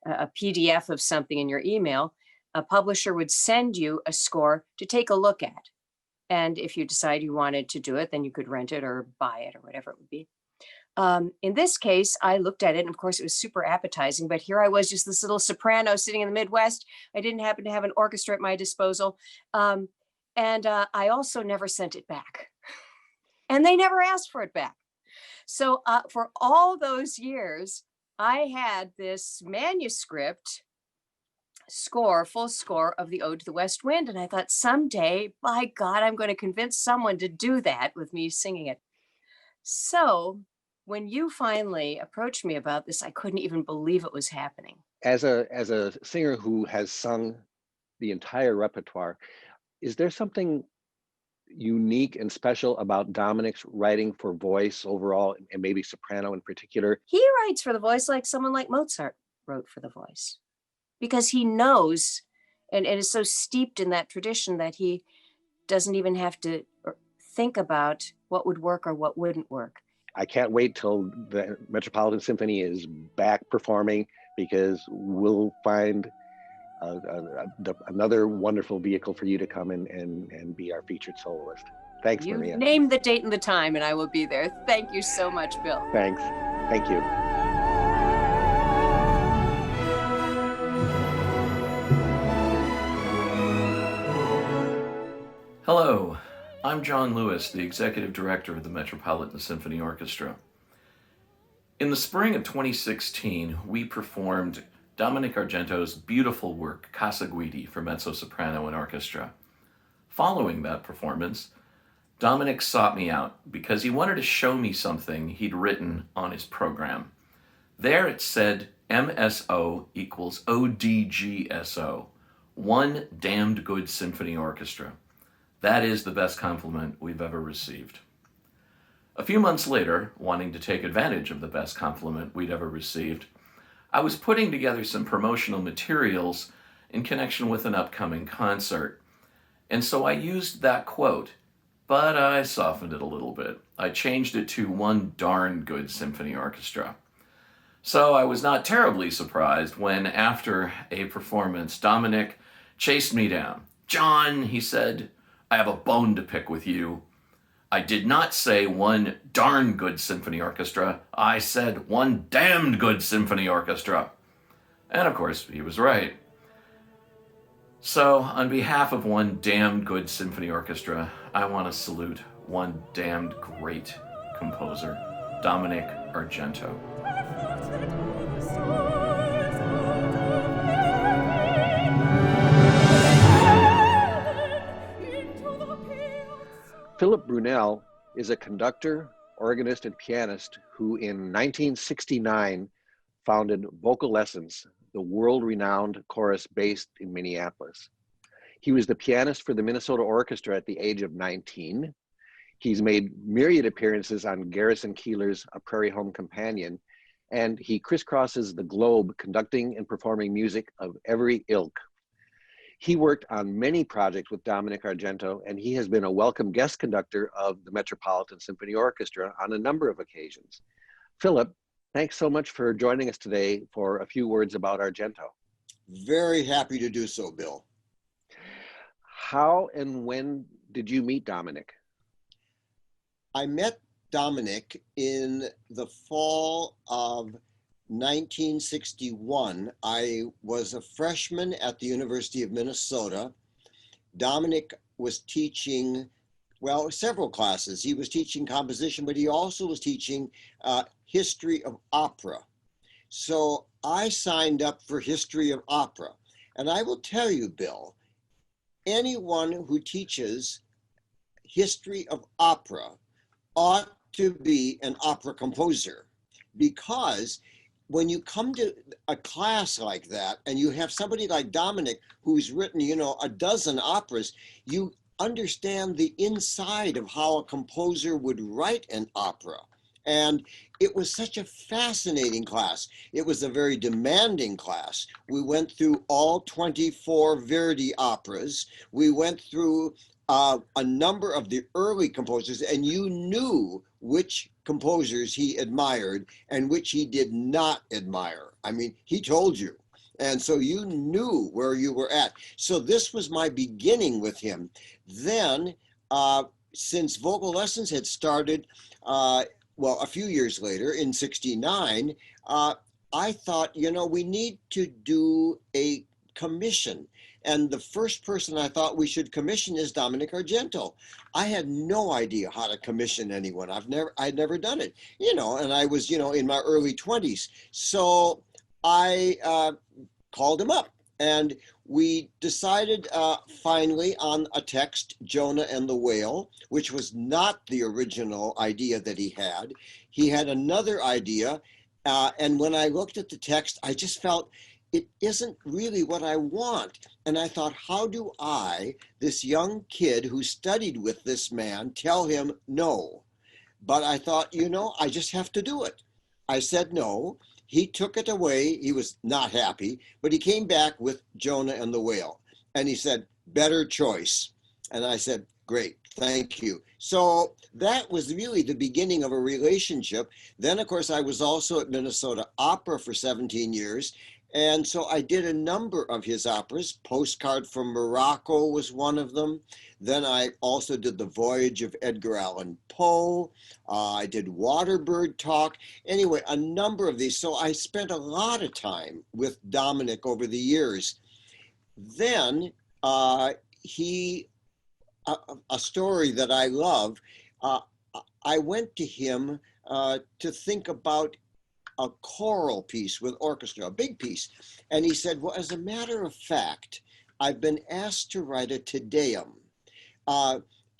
a PDF of something in your email. A publisher would send you a score to take a look at. And if you decide you wanted to do it, then you could rent it or buy it or whatever it would be. In this case, I looked at it, and of course it was super appetizing, but here I was, just this little soprano sitting in the Midwest. I didn't happen to have an orchestra at my disposal. And I also never sent it back. And they never asked for it back. So for all those years, I had this manuscript full score of the Ode to the West Wind. And I thought, someday, by God, I'm going to convince someone to do that with me singing it. So when you finally approached me about this, I couldn't even believe it was happening. As a singer who has sung the entire repertoire, is there something unique and special about Dominic's writing for voice overall, and maybe soprano in particular? He writes for the voice like someone like Mozart wrote for the voice, because he knows and is so steeped in that tradition that he doesn't even have to think about what would work or what wouldn't work. I can't wait till the Metropolitan Symphony is back performing, because we'll find another wonderful vehicle for you to come and be our featured soloist. Thanks, You Maria. name the date and the time and I will be there. Thank you so much, Bill. Thanks. Thank you. Hello, I'm John Lewis, the Executive Director of the Metropolitan Symphony Orchestra. In the spring of 2016, we performed Dominic Argento's beautiful work, Casa Guidi, for mezzo-soprano and orchestra. Following that performance, Dominic sought me out because he wanted to show me something he'd written on his program. There it said MSO equals ODGSO, one damned good symphony orchestra. That is the best compliment we've ever received. A few months later, wanting to take advantage of the best compliment we'd ever received, I was putting together some promotional materials in connection with an upcoming concert. And so I used that quote, but I softened it a little bit. I changed it to one darn good symphony orchestra. So I was not terribly surprised when, after a performance, Dominic chased me down. "John," he said, "I have a bone to pick with you. I did not say one darn good symphony orchestra. I said one damned good symphony orchestra." And of course, he was right. So, on behalf of one damned good symphony orchestra, I want to salute one damned great composer, Dominic Argento. Philip Brunnell is a conductor, organist, and pianist who in 1969 founded Vocal Lessons, the world-renowned chorus based in Minneapolis. He was the pianist for the Minnesota Orchestra at the age of 19. He's made myriad appearances on Garrison Keillor's A Prairie Home Companion, and he crisscrosses the globe conducting and performing music of every ilk. He worked on many projects with Dominic Argento, and he has been a welcome guest conductor of the Metropolitan Symphony Orchestra on a number of occasions. Philip, thanks so much for joining us today for a few words about Argento. Very happy to do so, Bill. How and when did you meet Dominic? I met Dominic in the fall of 1961. I was a freshman at the University of Minnesota. Dominic was teaching, well, several classes. He was teaching composition, but he also was teaching history of opera. So I signed up for history of opera. And I will tell you, Bill, anyone who teaches history of opera ought to be an opera composer, because when you come to a class like that and you have somebody like Dominic who's written, you know, a dozen operas, you understand the inside of how a composer would write an opera. And it was such a fascinating class. It was a very demanding class. We went through all 24 Verdi operas. We went through a number of the early composers, and you knew which composers he admired and which he did not admire. I mean, he told you. And so you knew where you were at. So this was my beginning with him. Then, since vocal lessons had started, well, a few years later in '69, I thought, you know, we need to do a commission. And the first person I thought we should commission is Dominic Argento. I had no idea how to commission anyone. I'd never done it, you know, and I was, you know, in my early 20s. So I called him up, and we decided finally on a text, Jonah and the Whale, which was not the original idea that he had. He had another idea. And when I looked at the text, I just felt it isn't really what I want. And I thought, how do I, this young kid who studied with this man, tell him no? But I thought, you know, I just have to do it. I said no. He took it away. He was not happy, but he came back with Jonah and the Whale. And he said, better choice. And I said, great, thank you. So that was really the beginning of a relationship. Then, of course, I was also at Minnesota Opera for 17 years. And so I did a number of his operas. Postcard from Morocco was one of them. Then I also did The Voyage of Edgar Allan Poe. I did Waterbird Talk. Anyway, a number of these. So I spent a lot of time with Dominic over the years. Then a story that I love, I went to him to think about a choral piece with orchestra, a big piece. And he said, well, as a matter of fact, I've been asked to write a Te Deum.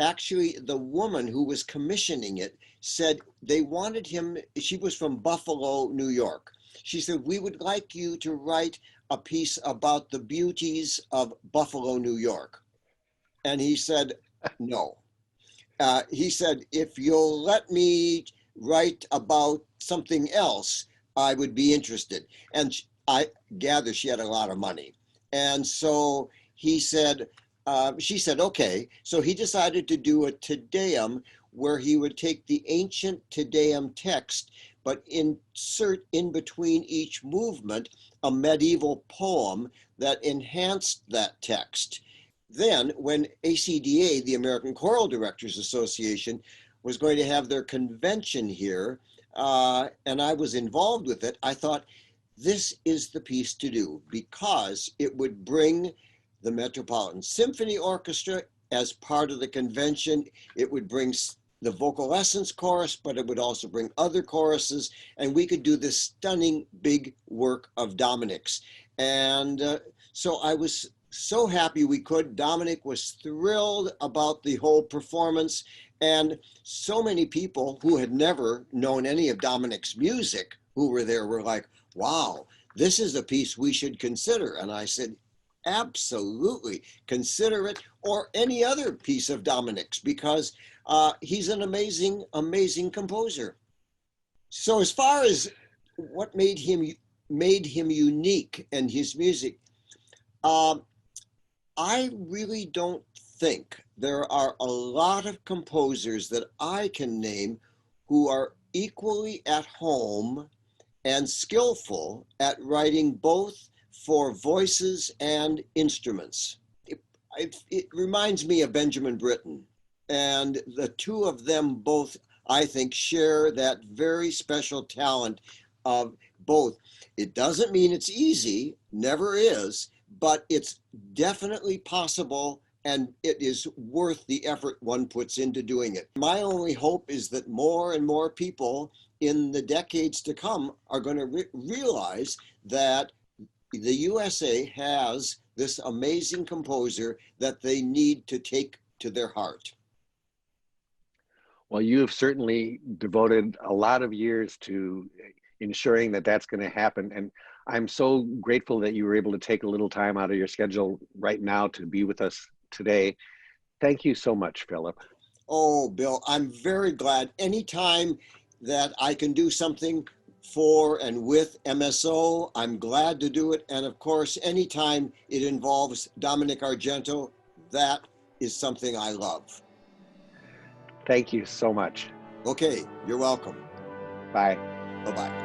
Actually, the woman who was commissioning it said they wanted him, she was from Buffalo, New York. She said, we would like you to write a piece about the beauties of Buffalo, New York. And he said, no. He said, if you'll let me write about something else, I would be interested. And I gather she had a lot of money. And so he said, she said, okay. So he decided to do a Te Deum where he would take the ancient Te Deum text, but insert in between each movement a medieval poem that enhanced that text. Then when ACDA, the American Choral Directors Association, was going to have their convention here, and I was involved with it, I thought, this is the piece to do, because it would bring the Metropolitan Symphony Orchestra as part of the convention. It would bring the Vocal Lessons Chorus, but it would also bring other choruses, and we could do this stunning big work of Dominic's. And so I was so happy we could. Dominic was thrilled about the whole performance. And so many people who had never known any of Dominic's music who were there were like, wow, this is a piece we should consider. And I said, absolutely, consider it, or any other piece of Dominic's, because he's an amazing, amazing composer. So as far as what made him unique and his music, I really don't think there are a lot of composers that I can name who are equally at home and skillful at writing both for voices and instruments. It reminds me of Benjamin Britten, and the two of them both, I think, share that very special talent of both. It doesn't mean it's easy, never is, but it's definitely possible and it is worth the effort one puts into doing it. My only hope is that more and more people in the decades to come are going to realize that the USA has this amazing composer that they need to take to their heart. Well, you have certainly devoted a lot of years to ensuring that that's going to happen. And I'm so grateful that you were able to take a little time out of your schedule right now to be with us today. Thank you so much, Philip. Oh, Bill, I'm very glad. Anytime that I can do something for and with MSO, I'm glad to do it. And of course, anytime it involves Dominic Argento, that is something I love. Thank you so much. Okay, you're welcome. Bye. Bye-bye.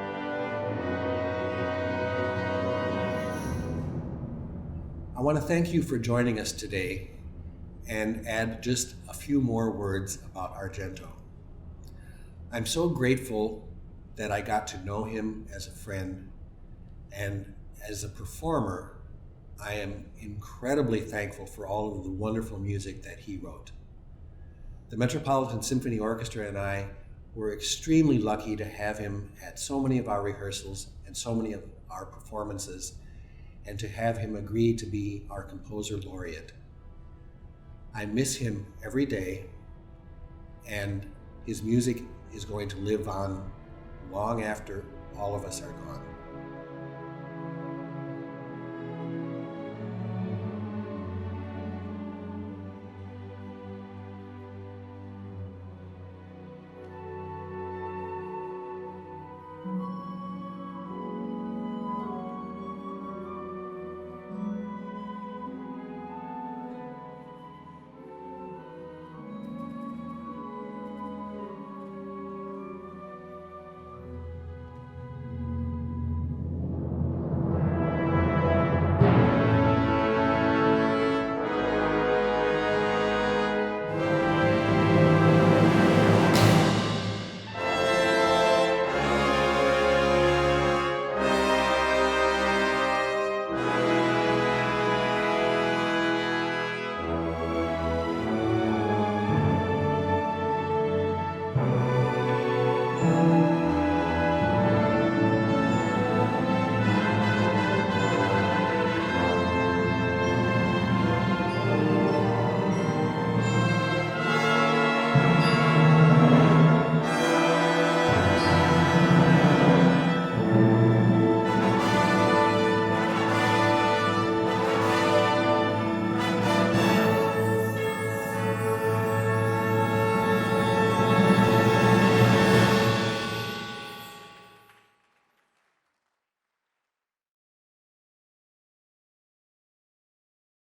I want to thank you for joining us today and add just a few more words about Argento. I'm so grateful that I got to know him as a friend, and as a performer, I am incredibly thankful for all of the wonderful music that he wrote. The Metropolitan Symphony Orchestra and I were extremely lucky to have him at so many of our rehearsals and so many of our performances, and to have him agree to be our composer laureate. I miss him every day, and his music is going to live on long after all of us are gone.